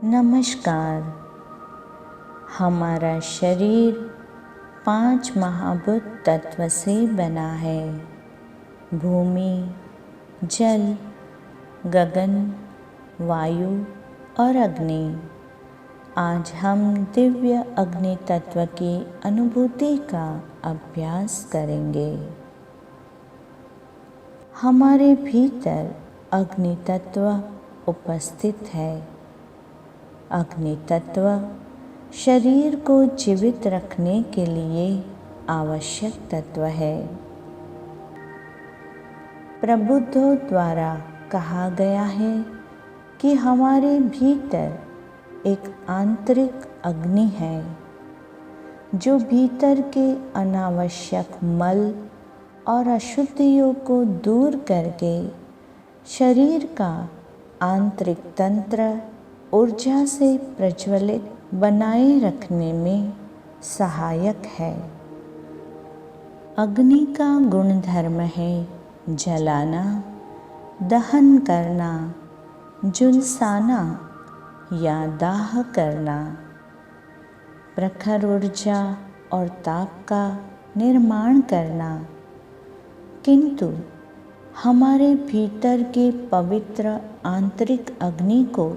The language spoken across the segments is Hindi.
नमस्कार। हमारा शरीर 5 महाभूत तत्व से बना है। भूमि, जल, गगन, वायु और अग्नि। आज हम दिव्य अग्नि तत्व की अनुभूति का अभ्यास करेंगे। हमारे भीतर अग्नि तत्व उपस्थित है। अग्नि तत्व शरीर को जीवित रखने के लिए आवश्यक तत्व है। प्रबुद्धों द्वारा कहा गया है कि हमारे भीतर एक आंतरिक अग्नि है जो भीतर के अनावश्यक मल और अशुद्धियों को दूर करके शरीर का आंतरिक तंत्र ऊर्जा से प्रज्वलित बनाए रखने में सहायक है। अग्नि का गुणधर्म है जलाना, दहन करना, झुलसाना या दाह करना, प्रखर ऊर्जा और ताप का निर्माण करना। किंतु हमारे भीतर के पवित्र आंतरिक अग्नि को,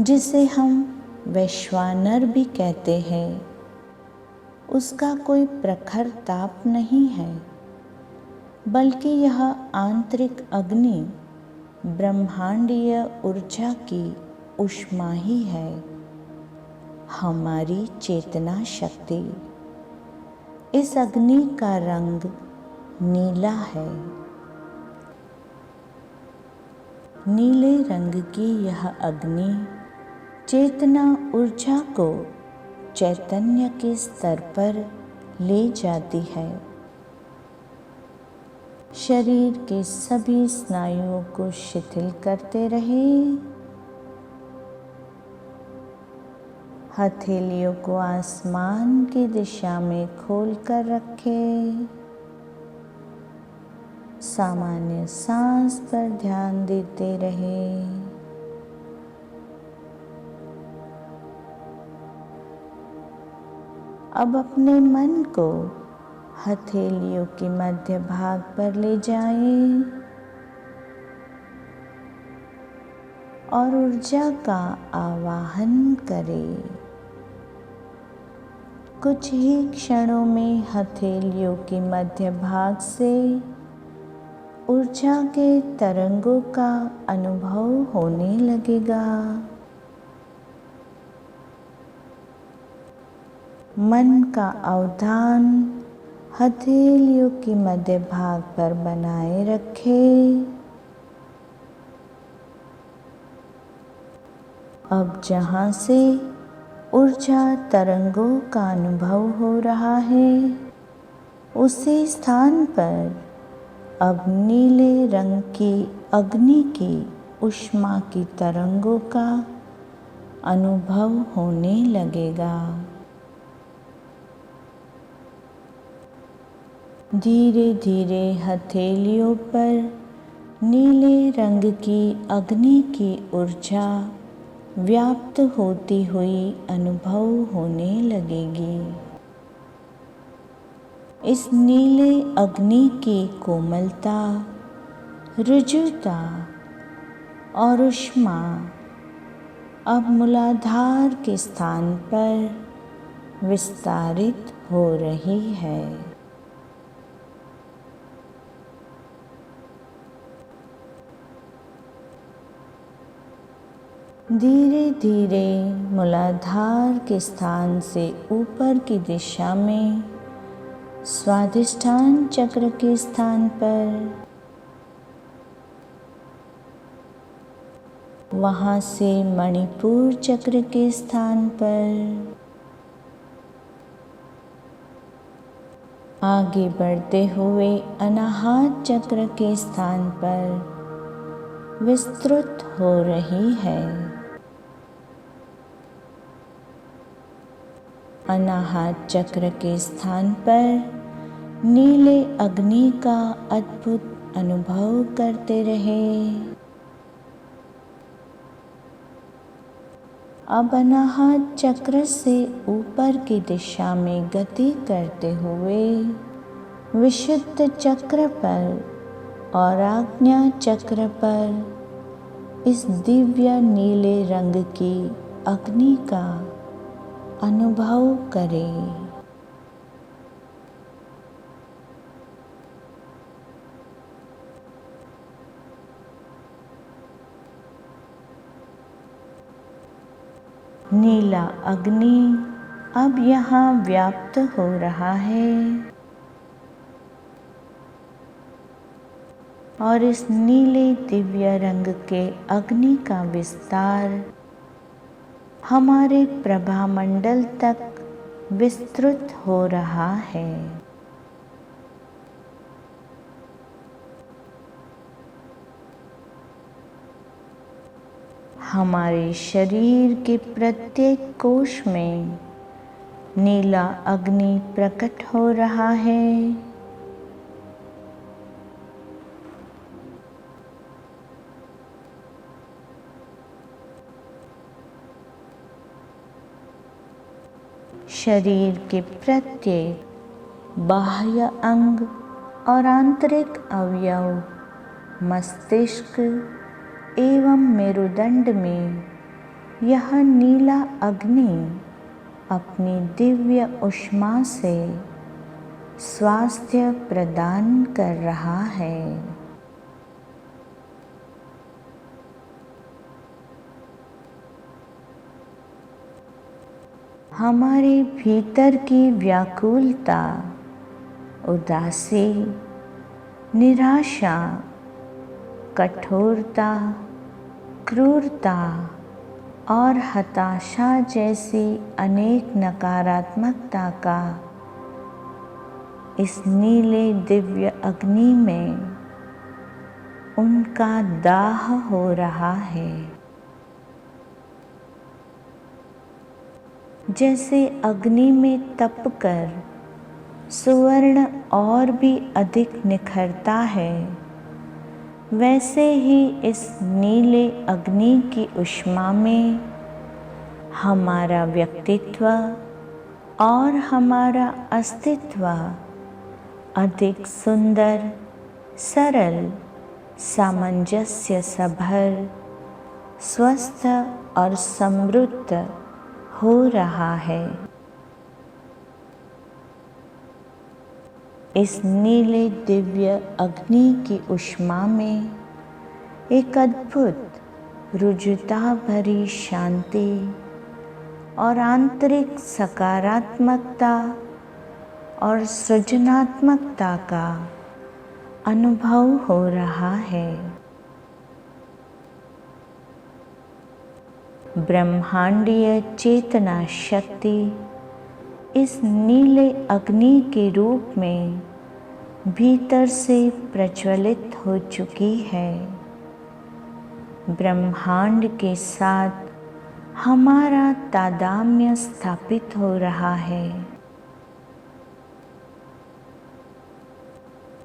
जिसे हम वैश्वानर भी कहते हैं, उसका कोई प्रखर ताप नहीं है, बल्कि यह आंतरिक अग्नि ब्रह्मांडीय ऊर्जा की ऊष्मा ही है, हमारी चेतना शक्ति। इस अग्नि का रंग नीला है। नीले रंग की यह अग्नि चेतना ऊर्जा को चैतन्य के स्तर पर ले जाती है। शरीर के सभी स्नायुओं को शिथिल करते रहे। हथेलियों को आसमान की दिशा में खोलकर रखें। सामान्य सांस पर ध्यान देते रहें। अब अपने मन को हथेलियों के मध्य भाग पर ले जाएं और ऊर्जा का आवाहन करें। कुछ ही क्षणों में हथेलियों के मध्य भाग से ऊर्जा के तरंगों का अनुभव होने लगेगा। मन का अवधान हथेलियों के मध्य भाग पर बनाए रखें। अब जहाँ से ऊर्जा तरंगों का अनुभव हो रहा है, उसी स्थान पर अब नीले रंग की अग्नि की ऊष्मा की तरंगों का अनुभव होने लगेगा। धीरे धीरे हथेलियों पर नीले रंग की अग्नि की ऊर्जा व्याप्त होती हुई अनुभव होने लगेगी। इस नीले अग्नि की कोमलता, ऋजुता और ऊष्मा अब मूलाधार के स्थान पर विस्तारित हो रही है। धीरे धीरे मूलाधार के स्थान से ऊपर की दिशा में स्वाधिष्ठान चक्र के स्थान पर, वहाँ से मणिपुर चक्र के स्थान पर आगे बढ़ते हुए अनाहत चक्र के स्थान पर विस्तृत हो रही है। अनाहत चक्र के स्थान पर नीले अग्नि का अद्भुत अनुभव करते रहे। अब अनाहत चक्र से ऊपर की दिशा में गति करते हुए विशुद्ध चक्र पर और आज्ञा चक्र पर इस दिव्य नीले रंग की अग्नि का अनुभव करें। नीला अग्नि अब यहाँ व्याप्त हो रहा है और इस नीले दिव्य रंग के अग्नि का विस्तार हमारे प्रभामंडल तक विस्तृत हो रहा है। हमारे शरीर के प्रत्येक कोश में नीला अग्नि प्रकट हो रहा है। शरीर के प्रत्येक बाह्य अंग और आंतरिक अवयव, मस्तिष्क एवं मेरुदंड में यह नीला अग्नि अपनी दिव्य ऊष्मा से स्वास्थ्य प्रदान कर रहा है। हमारे भीतर की व्याकुलता, उदासी, निराशा, कठोरता, क्रूरता और हताशा जैसी अनेक नकारात्मकता का इस नीले दिव्य अग्नि में उनका दाह हो रहा है। जैसे अग्नि में तपकर सुवर्ण और भी अधिक निखरता है, वैसे ही इस नीले अग्नि की ऊष्मा में हमारा व्यक्तित्व और हमारा अस्तित्व अधिक सुंदर, सरल, सामंजस्य सभर, स्वस्थ और समृद्ध हो रहा है। इस नीले दिव्य अग्नि की ऊष्मा में एक अद्भुत रुजुता भरी शांति और आंतरिक सकारात्मकता और सृजनात्मकता का अनुभव हो रहा है। ब्रह्मांडीय चेतना शक्ति इस नीले अग्नि के रूप में भीतर से प्रज्वलित हो चुकी है। ब्रह्मांड के साथ हमारा तादात्म्य स्थापित हो रहा है।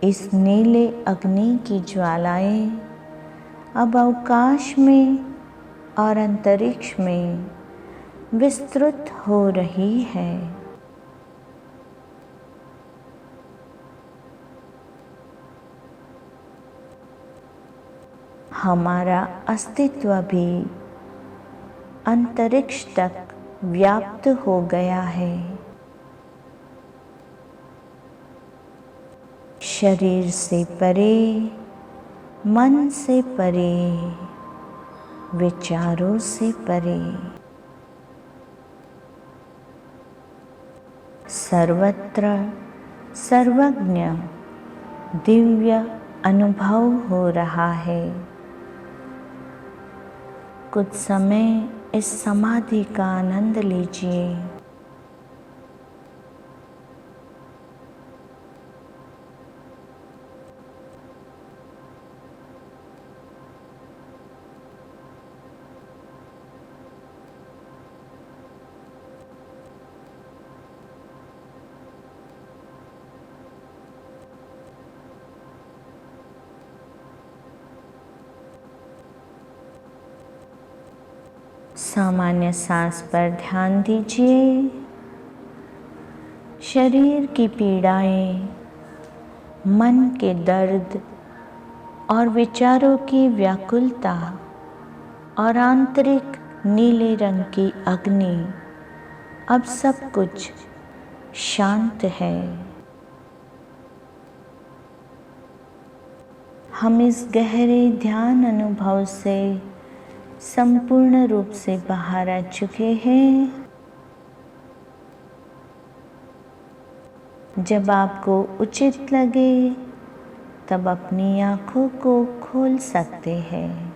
इस नीले अग्नि की ज्वालाएं अब अवकाश में और अंतरिक्ष में विस्तृत हो रही है। हमारा अस्तित्व भी अंतरिक्ष तक व्याप्त हो गया है। शरीर से परे, मन से परे, विचारों से परे, सर्वत्र सर्वज्ञ दिव्य अनुभव हो रहा है। कुछ समय इस समाधि का आनंद लीजिए। सामान्य सांस पर ध्यान दीजिए। शरीर की पीड़ाएं, मन के दर्द और विचारों की व्याकुलता और आंतरिक नीले रंग की अग्नि, अब सब कुछ शांत है। हम इस गहरे ध्यान अनुभव से संपूर्ण रूप से बाहर आ चुके हैं। जब आपको उचित लगे तब अपनी आँखों को खोल सकते हैं।